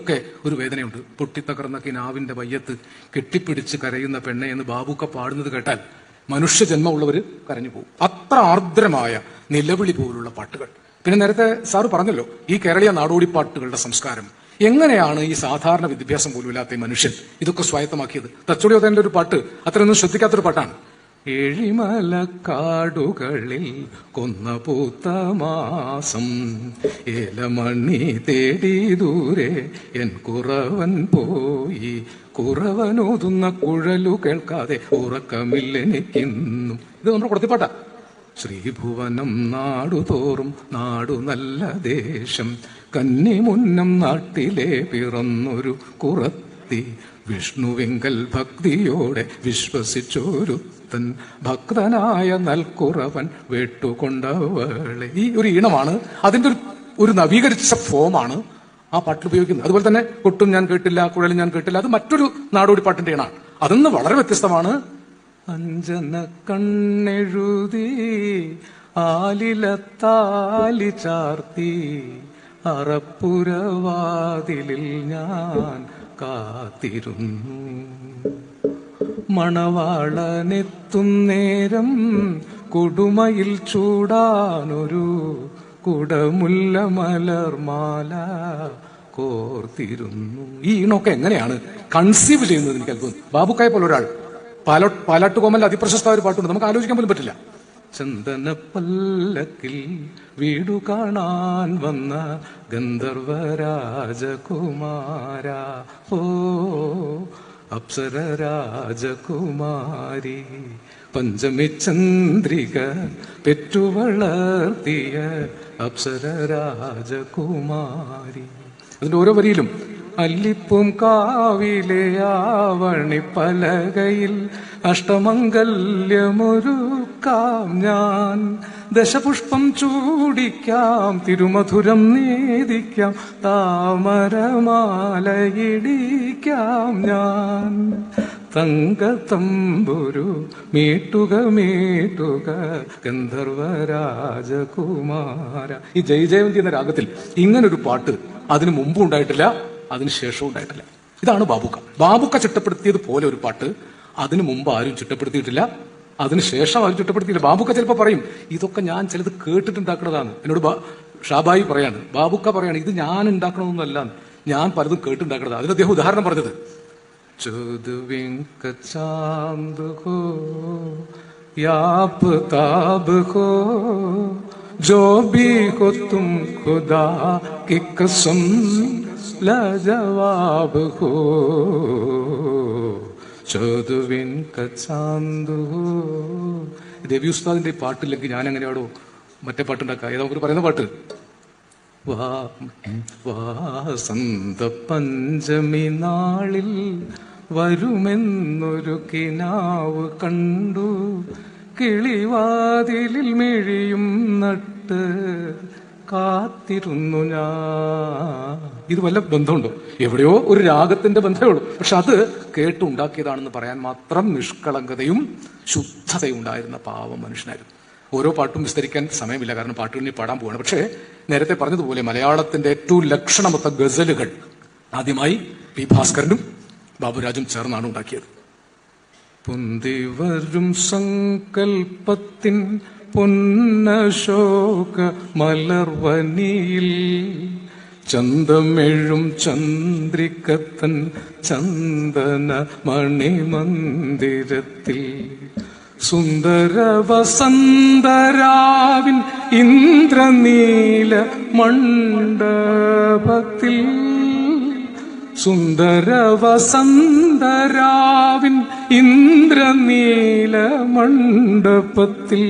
കേൾക്കുമ്പോഴൊക്കെ ഒരു വേദനയുണ്ട്. പൊട്ടിത്തകർന്ന കിനാവിന്റെ വയ്യത്ത് കെട്ടിപ്പിടിച്ച് കരയുന്ന പെണ്ണെ എന്ന് ബാബുക്ക പാടുന്നത് കേട്ടാൽ മനുഷ്യജന്മമുള്ളവർ കരഞ്ഞു പോകും. അത്ര ആർദ്രമായ നിലവിളി പോലുള്ള പാട്ടുകൾ. പിന്നെ നേരത്തെ സാറ് പറഞ്ഞല്ലോ ഈ കേരളീയ നാടോടിപ്പാട്ടുകളുടെ സംസ്കാരം എങ്ങനെയാണ് ഈ സാധാരണ വിദ്യാഭ്യാസം പോലും ഇല്ലാത്ത മനുഷ്യൻ ഇതൊക്കെ സ്വായത്തമാക്കിയത്. തച്ചോടി ഒതേന്റെ ഒരു പാട്ട് അത്രയൊന്നും ശ്രദ്ധിക്കാത്തൊരു പാട്ടാണ്. ഏഴിമലക്കാടുകളിൽ കൊന്ന പൂത്ത മാസം ഏലമണി തേടി ദൂരെ എൻ കുറവൻ പോയി, കുറവനോതുന്ന കുഴലു കേൾക്കാതെ ഉറക്കമില്ലെനിക്കിന്നും. ഇത് നമ്മുടെ കൊടുത്തിപ്പാട്ടാ. ശ്രീഭുവനം നാടുതോറും നാടു നല്ല ദേശം, കന്നിമുന്നം നാട്ടിലെ പിറന്നൊരു കുറത്തി, വിഷ്ണുവിങ്കൽ ഭക്തിയോടെ വിശ്വസിച്ചൊരുത്തൻ, ഭക്തനായ നൽകുറവൻ വേട്ടുകൊണ്ടവളെ. ഈ ഒരു ഈണമാണ്, അതിന്റെ ഒരു നവീകരിച്ച ഫോമാണ് ആ പാട്ടിൽ ഉപയോഗിക്കുന്നത്. അതുപോലെ തന്നെ കൊട്ടും ഞാൻ കേട്ടില്ല, കുഴലും ഞാൻ കേട്ടില്ല, അത് മറ്റൊരു നാടോടി പാട്ടിന്റെ ഈണാണ്. അതൊന്ന് വളരെ വ്യത്യസ്തമാണ്. അഞ്ജന കണ്ണെഴുതി ആലിലത്താലി ചാർത്തി അറപ്പുരവാതിലിൽ ഞാൻ കാത്തിരുന്നു, മണവാളനെത്തും നേരം കുടുമയിൽ ചൂടാനൊരു കുടമുല്ല മലർമാല കോർത്തിരുന്നു. ഈ ഈണൊക്കെ എങ്ങനെയാണ് കൺസീവ് ചെയ്യുന്നത് എനിക്ക് അത്ഭുതം. ബാബുക്കായ പോലെ ഒരാൾ പാലാട്ടുകോമൽ അതിപ്രശസ്ത ഒരു പാട്ടുണ്ട്, നമുക്ക് ആലോചിക്കാൻ പോലും പറ്റില്ല. ചന്ദന പല്ലക്കിൽ വീടു കാണാൻ വന്ന ഗന്ധർവരാജകുമാര, ഓ അപ്സര രാജകുമാരി, പഞ്ചമി ചന്ദ്രിക പെറ്റുവളർത്തിയ അപ്സര രാജകുമാരി. അതിന്റെ ഓരോ വരിയിലും അല്ലിപ്പും കാവിലെ ആവണി പലകയിൽ അഷ്ടമംഗല്യമൊരുക്കാം ഞാൻ, ദശപുഷ്പം ചൂടിക്കാം, തിരുമധുരം നേദിക്കാം, താമരമാലയിടിക്കാം ഞാൻ, തങ്കത്തമ്പുരു മീട്ടുക മീട്ടുക ഗന്ധർവരാജകുമാര. ഈ ജയജയന്തി എന്ന രാഗത്തിൽ ഇങ്ങനൊരു പാട്ട് അതിനു മുമ്പും ഉണ്ടായിട്ടില്ല, അതിന് ശേഷവും ഉണ്ടായിട്ടില്ല. ഇതാണ് ബാബുക്ക. ബാബുക്ക ചിട്ടപ്പെടുത്തിയത് പോലെ ഒരു പാട്ട് അതിനു മുമ്പ് ആരും ചിട്ടപ്പെടുത്തിയിട്ടില്ല, അതിനുശേഷം ആരും ചിട്ടപ്പെടുത്തിയില്ല. ബാബുക്ക ചിലപ്പോൾ പറയും ഇതൊക്കെ ഞാൻ ചിലത് കേട്ടിട്ടുണ്ടാക്കുന്നതാണ്. എന്നോട് ഷാബായി പറയാണ്, ബാബുക്ക പറയാണ് ഇത് ഞാൻ ഉണ്ടാക്കണമെന്നല്ല, ഞാൻ പലതും കേട്ടുണ്ടാക്കുന്നതാണ്. അതിന് അദ്ദേഹം ഉദാഹരണം പറഞ്ഞത് ചോദ്വിങ്ക ചാന്ത് ഹോ യാപ് താബ് ഹോ जो भी हो तुम खुदा की कसम लाजवाब हो, ചോദ്വിൻ കച്ചാന്തു. രവി ഉസ്താദിന്റെ പാട്ടില്ലെങ്കിൽ ഞാൻ എങ്ങനെയാണോ മറ്റേ പാട്ടുണ്ടാക്കുക? ഏതാ ഒരു പറയുന്ന പാട്ട്? വാസന്ത പഞ്ചമി നാളിൽ വരുമെന്നൊരു കിനാവ് കണ്ടു, കിളിവാതിലിൽ മിഴിയും നട്ട് കാത്തിരുന്നു ഞാൻ. ഇത് വല്ല ബന്ധമുണ്ടോ? എവിടെയോ ഒരു രാഗത്തിന്റെ ബന്ധമേ ഉള്ളൂ. പക്ഷെ അത് കേട്ടുണ്ടാക്കിയതാണെന്ന് പറയാൻ മാത്രം നിഷ്കളങ്കതയും ശുദ്ധതയും ഉണ്ടായിരുന്ന പാവം മനുഷ്യനായിരുന്നു. ഓരോ പാട്ടും വിസ്തരിക്കാൻ സമയമില്ല, കാരണം പാട്ടുകളിൽ പാടാൻ പോവാണ്. പക്ഷേ നേരത്തെ പറഞ്ഞതുപോലെ മലയാളത്തിന്റെ ഏറ്റവും ലക്ഷണമൊത്ത ഗസലുകൾ ആദ്യമായി പി ഭാസ്കരനും ബാബുരാജും ചേർന്നാണ് ഉണ്ടാക്കിയത്. പൊന്തിവരും സങ്കൽപ്പത്തിൻ പൊന്നശോക മലർവനിയിൽ ചന്തമെഴും ചന്ദ്രികത്തൻ ചന്ദന മണിമന്ദിരത്തിൽ സുന്ദര വസന്തരാവിൻ ഇന്ദ്രനീല മണ്ഡപത്തിൽ സുന്ദര വസന്തരാവിൻ ഇന്ദ്രനീല മണ്ഡപത്തിൽ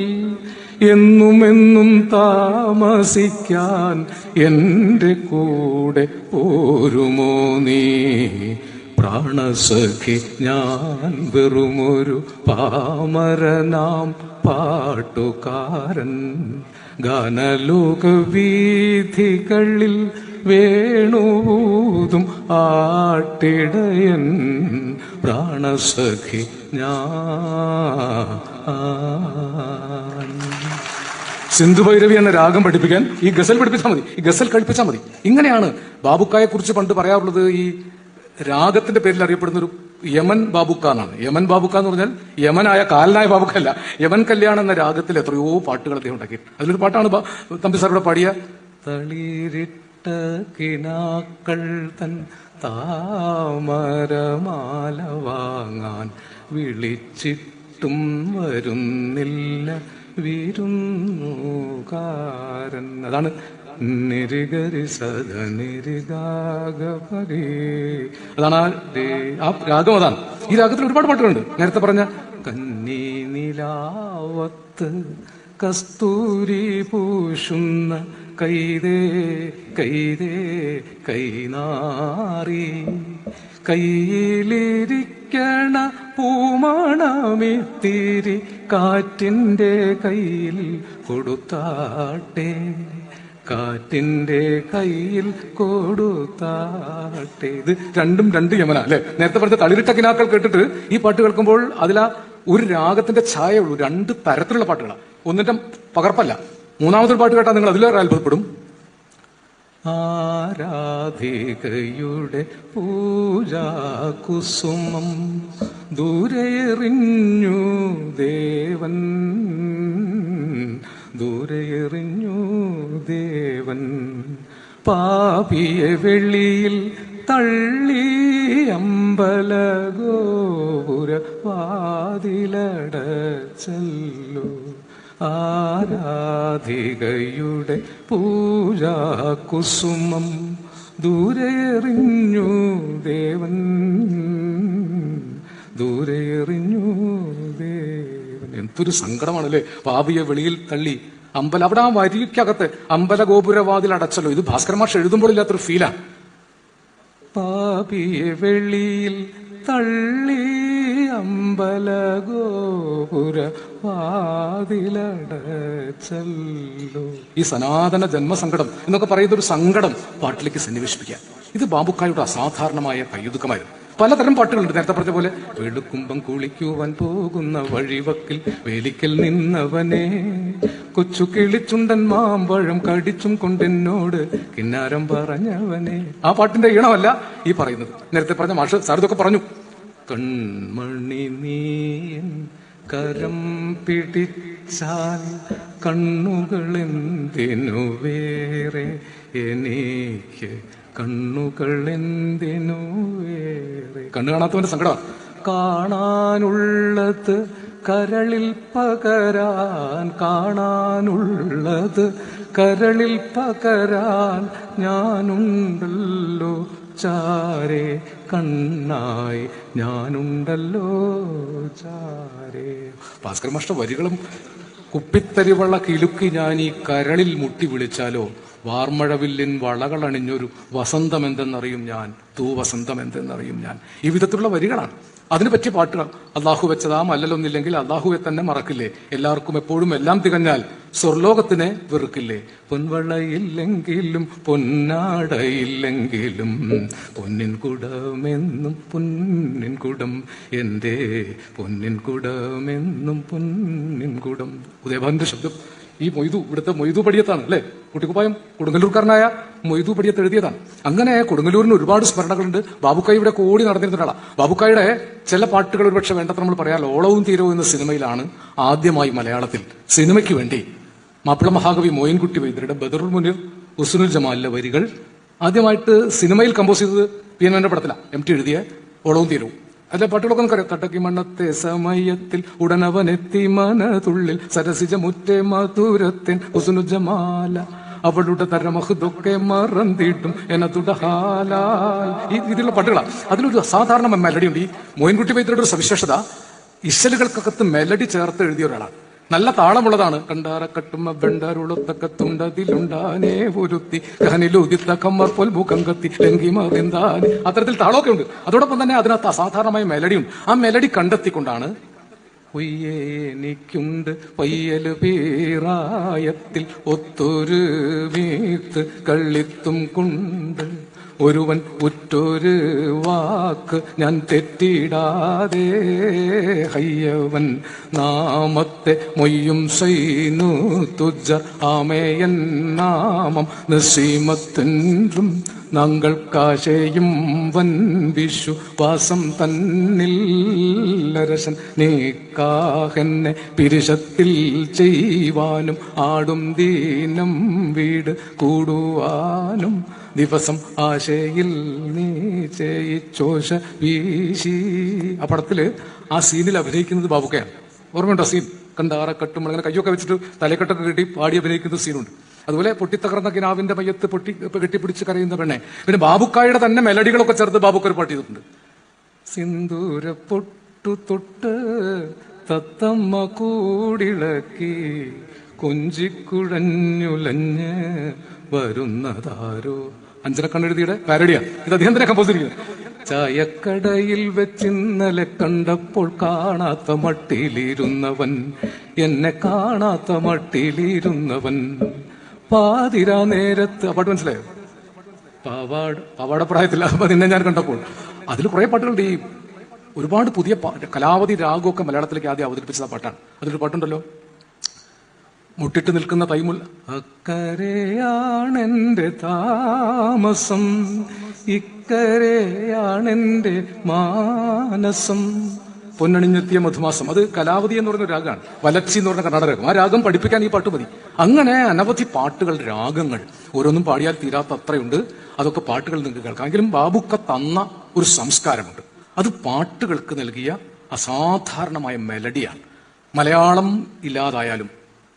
എന്നുമെന്നും താമസിക്കാൻ എൻ്റെ കൂടെ പോരുമോ നീ പ്രാണസഖി? ഞാൻ വെറുമൊരു പാമരനാം പാട്ടുകാരൻ, ഗാനലോക വീഥികളിൽ വേണൂതും ആട്ടിടയൻ, പ്രാണസഖി ഞാൻ. സിന്ധു ഭൈരവി എന്ന രാഗം പഠിപ്പിക്കാൻ ഈ ഗസൽ പഠിപ്പിച്ചാൽ മതി, ഈ ഗസൽ കഴിപ്പിച്ചാൽ മതി. ഇങ്ങനെയാണ് ബാബുക്കായെ കുറിച്ച് പണ്ട് പറയാറുള്ളത്. ഈ രാഗത്തിന്റെ പേരിൽ അറിയപ്പെടുന്ന ഒരു യമൻ ബാബുക്ക എന്നാണ്. യമൻ ബാബുക്ക എന്ന് പറഞ്ഞാൽ യമനായ കാലനായ ബാബുക്കല്ല, യമൻ കല്യാണം എന്ന രാഗത്തിൽ എത്രയോ പാട്ടുകൾ അദ്ദേഹം ഉണ്ടാക്കി. അതിലൊരു പാട്ടാണ് തമ്പി സാറിവിടെ പാടിയ തളിരിട്ട കിനാക്കൾ തൻ താമരമാല വാങ്ങാൻ വിളിച്ചിട്ടും വരുന്നില്ല വിരുന്നുകാരൻ. അതാണ് നിരിഗരി സദ നിരിഗാഗപരി. അതാണ് ആ രാഗം. അതാണ് ഈ രാഗത്തിൽ ഒരുപാട് പാട്ടുകളുണ്ട്. നേരത്തെ പറഞ്ഞ കന്നി നിലാവത്ത് കസ്തൂരി പൂശുന്ന കൈതേ കൈതേ കൈനാറി കയ്യിലിരിക്കണ പൂമണമിത്തിരി കാറ്റിന്റെ കയ്യിൽ കൊടുത്താട്ടെ, കാറ്റിന്റെ കയ്യിൽ കൊടുത്താട്ടെ. ഇത് രണ്ടും രണ്ട് യമന അല്ലെ. നേരത്തെ പറഞ്ഞ തളിരിട്ട കിനാക്കൾ കേട്ടിട്ട് ഈ പാട്ട് കേൾക്കുമ്പോൾ അതിലാ ഒരു രാഗത്തിന്റെ ഛായ ഉള്ളൂ. രണ്ട് തരത്തിലുള്ള പാട്ടുകളാണ്, ഒന്നിന്റെ പകർപ്പല്ല. മൂന്നാമതൊരു പാട്ട് കേട്ടാൽ നിങ്ങൾ അതിലേറെ അത്ഭുതപ്പെടും. ആരാധികയുടെ പൂജാകുസുമം ദൂരെറിഞ്ഞു ദേവൻ, ദൂരെറിഞ്ഞു ദേവൻ. പാപിയെ വെള്ളിയിൽ തള്ളി അമ്പലഗോപുര വാതിലടച്ചല്ലോ. ആരാധികയുടെ പൂജാകുസുമം ദൂരെറിഞ്ഞു ദേവൻ, ദൂരെറിഞ്ഞു ദേവൻ. എന്തൊരു സങ്കടമാണല്ലേ. പാപിയെ വെളിയിൽ തള്ളി അവിടെ ആ വരിക്കകത്ത് അമ്പലഗോപുരവാതിൽ അടച്ചല്ലോ. ഇത് ഭാസ്കര മാഷ് എഴുതുമ്പോൾ ഇല്ലാത്തൊരു ഫീലാണ്. പാപിയെ വെളിയിൽ തള്ളി അമ്പലഗോപുര വാതിലടച്ചല്ലോ. ഈ സനാതന ജന്മസങ്കടം എന്നൊക്കെ പറയുന്ന ഒരു സങ്കടം പാട്ടിലേക്ക് സന്നിവേശിപ്പിക്കുക. ഇത് ബാബുക്കായുടെ അസാധാരണമായ കയ്യൊതുക്കമായിരുന്നു. പലതരം പാട്ടുകളുണ്ട്. നേരത്തെ പറഞ്ഞ പോലെ വെളുക്കുമ്പം കുളിക്കുവാൻ പോകുന്ന വഴിവക്കിൽ വേലിക്കൽ നിന്നവനെ കൊച്ചു കിളിച്ചുണ്ടൻ മാമ്പഴം കടിച്ചും കൊണ്ടെന്നോട് കിന്നാരം പറഞ്ഞവനെ. ആ പാട്ടിന്റെ ഈണമല്ല ഈ പറയുന്നത്. നേരത്തെ പറഞ്ഞ മാഷ് സാർ ഇതൊക്കെ പറഞ്ഞു. കൺമണി നീയൻ കരം പിടിച്ചാൽ കണ്ണുകളെന്തിനു വേറെ, എനിക്ക് കണ്ണുകളെന്തിനു വേറെ. കണ്ണു കാണാത്തവന്റെ സങ്കടമാണ്. കാണാനുള്ളത് കരളിൽ പകരാൻ, കാണാനുള്ളത് കരളിൽ പകരാൻ ഞാനുണ്ടല്ലോ ചാരേ, കണ്ണായി ഞാനുണ്ടല്ലോ ചാരേ. ഭാസ്കര മാസ്റ്റർ വരികളും കുപ്പിത്തരിവള കിലുക്കി ഞാൻ ഈ കരളിൽ മുട്ടി വിളിച്ചാലോ, വാർമഴവില്ലിൻ വളകളണിഞ്ഞൊരു വസന്തം എന്തെന്നറിയും ഞാൻ, തൂ വസന്തം എന്തെന്നറിയും ഞാൻ. ഈ വിധത്തിലുള്ള വരികളാണ്. അതിന് പറ്റിയ പാട്ടുകൾ. അള്ളാഹു വെച്ചതാം അല്ലലൊന്നില്ലെങ്കിൽ അള്ളാഹുവെ തന്നെ മറക്കില്ലേ, എല്ലാവർക്കും എപ്പോഴും എല്ലാം തികഞ്ഞാൽ സ്വർലോകത്തിനെ വെറുക്കില്ലേ, പൊൻവളയില്ലെങ്കിലും പൊന്നാടയില്ലെങ്കിലും പൊന്നിൻ കുടമെന്നും പൊന്നിൻ കുടം, എന്റെ പൊന്നിൻ കുടമെന്നും പൊന്നിൻ കുടം. ഉദയഭാന്റെ ശബ്ദം ഈ മൊയ്തു, ഇവിടുത്തെ മൊയ്തു പടിയത്താണ് അല്ലെ. കുട്ടിക്കുപ്പായം കൊടുങ്ങല്ലൂർക്കാരനായ മൊയ്തു പടിയത്ത് എഴുതിയതാണ്. അങ്ങനെ കൊടുങ്ങല്ലൂരിന് ഒരുപാട് സ്മരണകളുണ്ട്. ബാബുക്കായി ഇവിടെ കൂടി നടന്നിരുന്ന ഒരാളാണ്. ബാബുക്കായുടെ ചില പാട്ടുകൾ ഒരുപക്ഷെ വേണ്ടത്ര നമ്മൾ പറയാൻ, ഓളവും തീരവും എന്ന സിനിമയിലാണ് ആദ്യമായി മലയാളത്തിൽ സിനിമയ്ക്ക് വേണ്ടി മാപ്പിള മഹാകവി മോയിൻകുട്ടി വൈദ്യരുടെ ബദറുൽ മുനീർ ഹുസ്നുൽ ജമാലിലെ വരികൾ ആദ്യമായിട്ട് സിനിമയിൽ കമ്പോസ് ചെയ്തത് PN പടത്തിലാണ്. MT എഴുതിയ ഓളവും തീരവും. അതിലെ പാട്ടുകളൊക്കെ നമുക്കറിയാം. തട്ടക്കി മണ്ണത്തെ സമയത്തിൽ ഉടനവനെത്തി മനതുള്ളിൽ സരസിജ മുറ്റേ മധുരത്തിൻ ഹുസ്നുൽ ജമാല, അവളുടെ തരമഹുതൊക്കെ മറന്നിട്ടും എന്നതുടഹാലാൽ. ഈ രീതിയിലുള്ള പാട്ടുകളാണ്. അതിലൊരു അസാധാരണ മെലഡി ഉണ്ട്. ഈ മോയിൻകുട്ടി വൈദ്യരുടെ ഒരു സവിശേഷത, ഇശലുകൾക്കകത്ത് മെലഡി ചേർത്ത് എഴുതിയ ഒരാളാണ്. നല്ല താളമുള്ളതാണ്. കണ്ടാറക്കട്ടുമ്മ വെണ്ടാരുളത്തക്കത്തുണ്ടതിലുണ്ടാനേ ഒരുത്തി കഹനിലുദിത്ത കമ്മർ പോൽ ഭൂകങ്കത്തി ലങ്കിമാറിന്താനെ. അത്തരത്തിൽ താളമൊക്കെ ഉണ്ട്. അതോടൊപ്പം തന്നെ അതിനകത്ത് അസാധാരണമായ മെലഡിയുണ്ട്. ആ മെലഡി കണ്ടെത്തിക്കൊണ്ടാണ് പൊയ്യേ എനിക്കുണ്ട് പയ്യല് പീറായത്തിൽ ഒത്തൊരു വീത്ത് കള്ളിത്തും കൊണ്ട് ഒരുവൻ ഉറ്റൊരു വാക്ക് ഞാൻ തെറ്റിടാതെ ഹയ്യവൻ നാമത്തെ മൊയ്യും സൈനു തുജ ആമേയൻ നാമം നസീമത്തെന്നും ഞങ്ങൾക്കാശയും വൻ വിശ്വാസം തന്നിൽ രസൻ നീക്കാഹെന്നെ പിരിശത്തിൽ ചെയ്യുവാനും ആടും ദീനം വീട് കൂടുവാനും ദിവസം ആശയിൽ നീ ചെയ്യിച്ചോശ വീശി. ആ പടത്തില് ആ സീനിൽ അഭിനയിക്കുന്നത് ബാബുക്കയാണ്. ഓർമ്മയുണ്ടോ സീൻ? കണ്ടാറ കട്ടും അങ്ങനെ കയ്യൊക്കെ വെച്ചിട്ട് തലക്കെട്ടൊക്കെ കെട്ടി പാടി അഭിനയിക്കുന്ന സീനുണ്ട്. അതുപോലെ പൊട്ടിത്തകർന്ന കിനാവിന്റെ മയ്യത്ത് കെട്ടിപ്പിടിച്ച് കരയുന്ന പെണ്ണെ. പിന്നെ ബാബുക്കായുടെ തന്നെ മെലഡികളൊക്കെ ചേർത്ത് ബാബുക്ക ഒരു പാട്ട് ചെയ്തിട്ടുണ്ട്. സിന്ദൂര പൊട്ടു തൊട്ട് തത്തമ്മ കൂടിളക്കി കൊഞ്ചിക്കുഴഞ്ഞുലഞ്ഞ് വരുന്നതാരോ. അഞ്ചരക്കണ്ണെഴുതിയുടെ പാരഡിയാണ് ഇത്. അദ്ദേഹം തന്നെ കമ്പോസ് ചെയ്തിരിക്കുന്നത്. ചായക്കടയിൽ വെച്ചിന്നലെ കണ്ടപ്പോൾ കാണാത്ത മട്ടിലിരുന്നവൻ, എന്നെ കാണാത്ത മട്ടിലിരുന്നവൻ, പാതിരാ നേരത്ത്. ആ പാട്ട് മനസ്സിലായോ? പാവാടപ്രായത്തില്ല നിന്നെ ഞാൻ കണ്ടപ്പോൾ. അതിൽ കുറെ പാട്ടുകളുണ്ട്. ഈ ഒരുപാട് പുതിയ കലാവധി രാഗമൊക്കെ മലയാളത്തിലേക്ക് ആദ്യം അവതരിപ്പിച്ച പാട്ടാണ്. അതിലൊരു പാട്ടുണ്ടല്ലോ, മുട്ടിട്ട് നിൽക്കുന്ന തൈമുല്ല. അക്കരെയാണെന്റെ താമസം, ഇക്കരെയാണെന്റെ മാനസം, പൊന്നണിഞ്ഞെത്തിയ മധുമാസം. അത് കലാവധി എന്ന് പറഞ്ഞ രാഗമാണ്. വലച്ചി എന്ന് പറഞ്ഞ കർണാടക രാഗം. ആ രാഗം പഠിപ്പിക്കാൻ ഈ പാട്ട് മതി. അങ്ങനെ അനവധി പാട്ടുകൾ, രാഗങ്ങൾ, ഓരോന്നും പാടിയാൽ തീരാത്ത അത്രയുണ്ട്. അതൊക്കെ പാട്ടുകൾ നിങ്ങൾക്ക് കേൾക്കാം. എങ്കിലും ബാബുക്ക തന്ന ഒരു സംസ്കാരമുണ്ട്. അത് പാട്ടുകൾക്ക് നൽകിയ അസാധാരണമായ മെലഡിയാണ്. മലയാളം ഇല്ലാതായാലും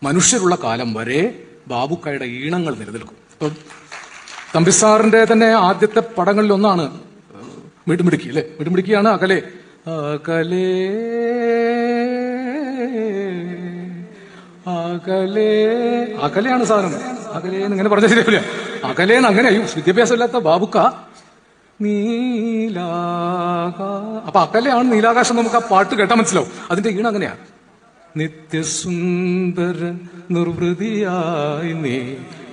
മനുഷ്യരുള്ള കാലം വരെ ബാബുക്കയുടെ ഈണങ്ങൾ നിലനിൽക്കും. ഇപ്പം തമ്പിസാറിന്റെ തന്നെ ആദ്യത്തെ പടങ്ങളിൽ ഒന്നാണ് മിടുമിടുക്കി, അല്ലെ? മിടുമിടുക്കിയാണ് അകലെ. അകലേ അകലേ അകലെയാണ് സാധനം. അകലേന്ന് ഇങ്ങനെ പറഞ്ഞ ശരിയാവില്ല. അകലേന്ന് അങ്ങനെ വിദ്യാഭ്യാസം ഇല്ലാത്ത ബാബുക്ക നീലാക. അപ്പൊ അകലെയാണ് നീലാകാശം. നമുക്ക് ആ പാട്ട് കേട്ടാൽ മനസ്സിലാവും. അതിന്റെ ഈണം അങ്ങനെയാണ്. നിത്യസുന്ദര നിർവൃതിയായി നീ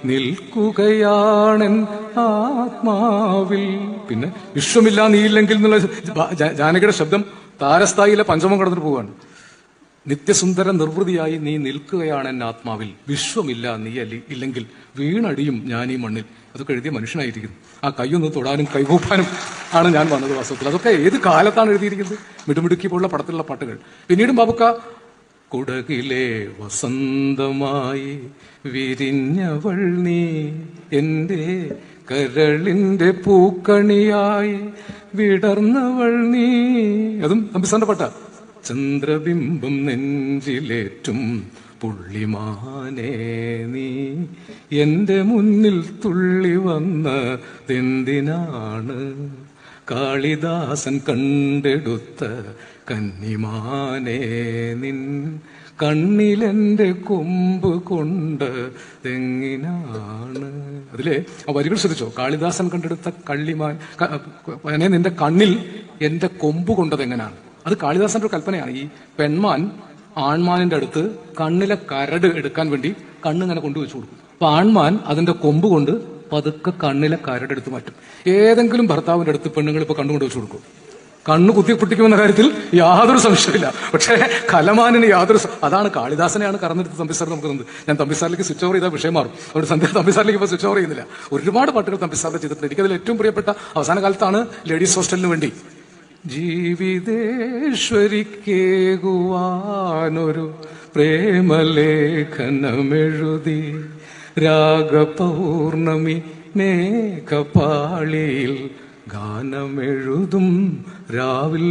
നിൽക്കുകയാണെൻ ആത്മാവിൽ. പിന്നെ വിശ്വമില്ല നീയില്ലെങ്കിൽ എന്നുള്ള ജാനകിയുടെ ശബ്ദം താരസ്ഥായിലെ പഞ്ചമം കടന്നിട്ട് പോവുകയാണ്. നിത്യസുന്ദര നിർവൃതിയായി നീ നിൽക്കുകയാണ് എൻ ആത്മാവിൽ, വിശ്വമില്ല നീ ഇല്ലെങ്കിൽ വീണടിയും ഞാൻ ഈ മണ്ണിൽ. അതൊക്കെ എഴുതിയ മനുഷ്യനായിരിക്കുന്നു. ആ കൈയൊന്ന് തൊടാനും കൈകൂപ്പാനും ആണ് ഞാൻ വന്നത് വാസ്തവത്തിൽ. അതൊക്കെ ഏത് കാലത്താണ് എഴുതിയിരിക്കുന്നത്? മിടുമിടുക്കി പോലുള്ള പടത്തിലുള്ള പാട്ടുകൾ. പിന്നീടും ബാബുക്ക കുടകിലെ വസന്തമായി വിരിഞ്ഞവൾ നീ, എന്റെ കരളിന്റെ പൂക്കണിയായി വിടർന്നവൾ നീ. അതും തമ്പിസാറിന്റെ പാട്ടാ. ചന്ദ്രബിംബം നെഞ്ചിലേറ്റും പുള്ളിമാനേ നീ, എന്റെ മുന്നിൽ തുള്ളി വന്നതെന്തിനാണ്? കാളിദാസൻ കണ്ടെടുത്ത കന്നിമാനേ നിൻ കണ്ണിലെന്റെ കൊമ്പ് കൊണ്ട് തെങ്ങിനാണ്. അതിലെ ആ വരികൾ ശ്രദ്ധിച്ചോ? കാളിദാസൻ കണ്ടെടുത്ത കള്ളിമാൻ നിന്റെ കണ്ണിൽ എന്റെ കൊമ്പ് കൊണ്ടതെങ്ങനാണ്. അത് കാളിദാസന്റെ ഒരു കൽപ്പനയാണ്. ഈ പെൺമാൻ ആൺമാനിന്റെ അടുത്ത് കണ്ണിലെ കരട് എടുക്കാൻ വേണ്ടി കണ്ണിങ്ങനെ കൊണ്ടുവച്ചു കൊടുക്കും. അപ്പൊ ആൺമാൻ അതിന്റെ കൊമ്പ് കൊണ്ട് പതുക്കെ കണ്ണിലെ കരടെടുത്ത് മാറ്റും. ഏതെങ്കിലും ഭർത്താവിന്റെ അടുത്ത് പെണ്ണുങ്ങൾ ഇപ്പൊ കണ്ണുകൊണ്ട് വെച്ചു കൊടുക്കും. കണ്ണ് കുത്തിപ്പൊട്ടിക്കുമെന്ന കാര്യത്തിൽ യാതൊരു സംശയമില്ല. പക്ഷേ കലമാനിന് യാതൊരു. അതാണ് കാളിദാസനെയാണ് കറന്നെടുത്ത് തമ്പിസാർ നമുക്ക് തന്നത്. ഞാൻ തമ്പിസാറിലേക്ക് സ്വിച്ച് ഓവർ ചെയ്താൽ വിഷയം മാറും. അവിടെ തമ്പിസാറിലേക്ക് ഇപ്പോൾ സ്വിച്ച് ഓവർ ചെയ്യുന്നില്ല. ഒരുപാട് പാട്ടുകൾ തമ്പിസാറിന്റെ ചെയ്തിട്ടുണ്ട്. എനിക്കതിൽ ഏറ്റവും പ്രിയപ്പെട്ട അവസാന കാലത്താണ് ലേഡീസ് ഹോസ്റ്റലിന് വേണ്ടി ജീവിതേശ്വരിക്കേകുവാനൊരു പ്രേമലേഖനമെഴുതി രാഗപൗർണമി മേഘപാളിയിൽ ഗാനമെഴുതും രാവിൽ,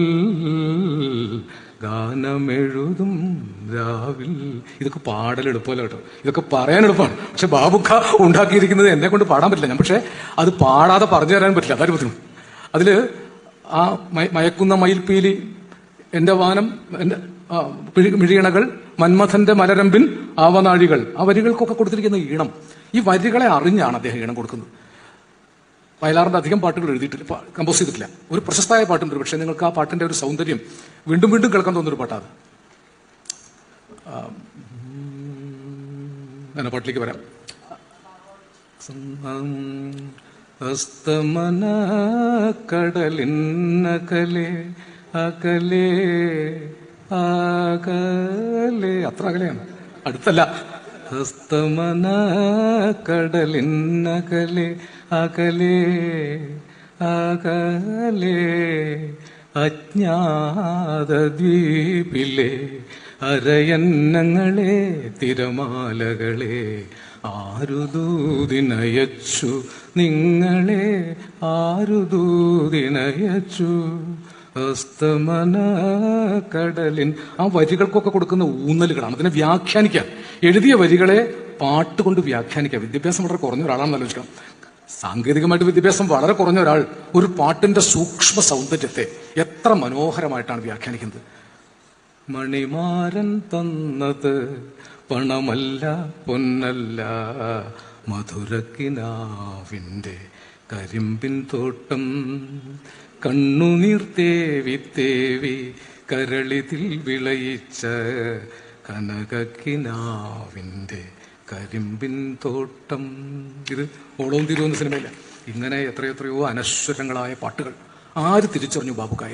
ഗാനമെഴുതും രാവിൽ. ഇതൊക്കെ പാടലെളുപ്പമല്ല കേട്ടോ, ഇതൊക്കെ പറയാൻ എളുപ്പമാണ്. പക്ഷെ ബാബുക്ക ഉണ്ടാക്കിയിരിക്കുന്നത് എന്നെ കൊണ്ട് പാടാൻ പറ്റില്ല. ഞാൻ പക്ഷെ അത് പാടാതെ പറഞ്ഞു തരാൻ പറ്റില്ല. അതായത് പറ്റും. അതില് ആ മയക്കുന്ന മയിൽപ്പീലി, എന്റെ വാനം, എന്റെ മിഴിയണകൾ, മന്മഥന്റെ മലരമ്പിൻ ആവനാഴികൾ, ആ വരികൾക്കൊക്കെ കൊടുത്തിരിക്കുന്ന ഈണം, ഈ വരികളെ അറിഞ്ഞാണ് അദ്ദേഹം ഈണം കൊടുക്കുന്നത്. വയലാറിന്റെ അധികം പാട്ടുകൾ എഴുതിയിട്ടില്ല, കമ്പോസ് ചെയ്തിട്ടില്ല. ഒരു പ്രശസ്തമായ പാട്ടുണ്ട്, പക്ഷെ നിങ്ങൾക്ക് ആ പാട്ടിന്റെ ഒരു സൗന്ദര്യം വീണ്ടും വീണ്ടും കേൾക്കാൻ തോന്നുന്നൊരു പാട്ടാണ്. ഞാൻ പാട്ടിലേക്ക് വരാം. അസ്തമന കടലിന്നകലെ അകലെ അകലെ, അത്ര അകലെയാണ്, അടുത്തല്ല. അസ്തമന കടലിന്നകലെ അകലെ അകലെ അജ്ഞാത ദ്വീപിലെ അരയന്നങ്ങളെ തിരമാലകളെ ആരുദൂതിനയച്ചു നിങ്ങളെ, ആരുദൂതിനയച്ചു. അസ്തമന കടലിൻ, ആ വരികൾക്കൊക്കെ കൊടുക്കുന്ന ഊന്നലുകളാണ്. അതിനെ വ്യാഖ്യാനിക്കാൻ, എഴുതിയ വരികളെ പാട്ടുകൊണ്ട് വ്യാഖ്യാനിക്കാം. വിദ്യാഭ്യാസം വളരെ കുറഞ്ഞ ഒരാളാണെന്ന് ആലോചിക്കണം. സാങ്കേതികമായിട്ട് വിദ്യാഭ്യാസം വളരെ കുറഞ്ഞ ഒരാൾ ഒരു പാട്ടിന്റെ സൂക്ഷ്മ സൗന്ദര്യത്തെ എത്ര മനോഹരമായിട്ടാണ് വ്യാഖ്യാനിക്കുന്നത്. മണിമാരൻ തന്നത് പണമല്ല പൊന്നല്ല, മധുരക്കിനാവിന്റെ കരിമ്പിൻ തോട്ടം, കണ്ണുനീർ തേവി തേവി കരളിതിൽ വിളയിച്ച കനകക്കിനാവിന്റെ കരിമ്പിൻ തോട്ടം. ഇത് ഓളവും തിരുവെന്ന സിനിമയില്ല. ഇങ്ങനെ എത്രയെത്രയോ അനശ്വരങ്ങളായ പാട്ടുകൾ ആര് തിരിച്ചറിഞ്ഞു ബാബുക്കായ?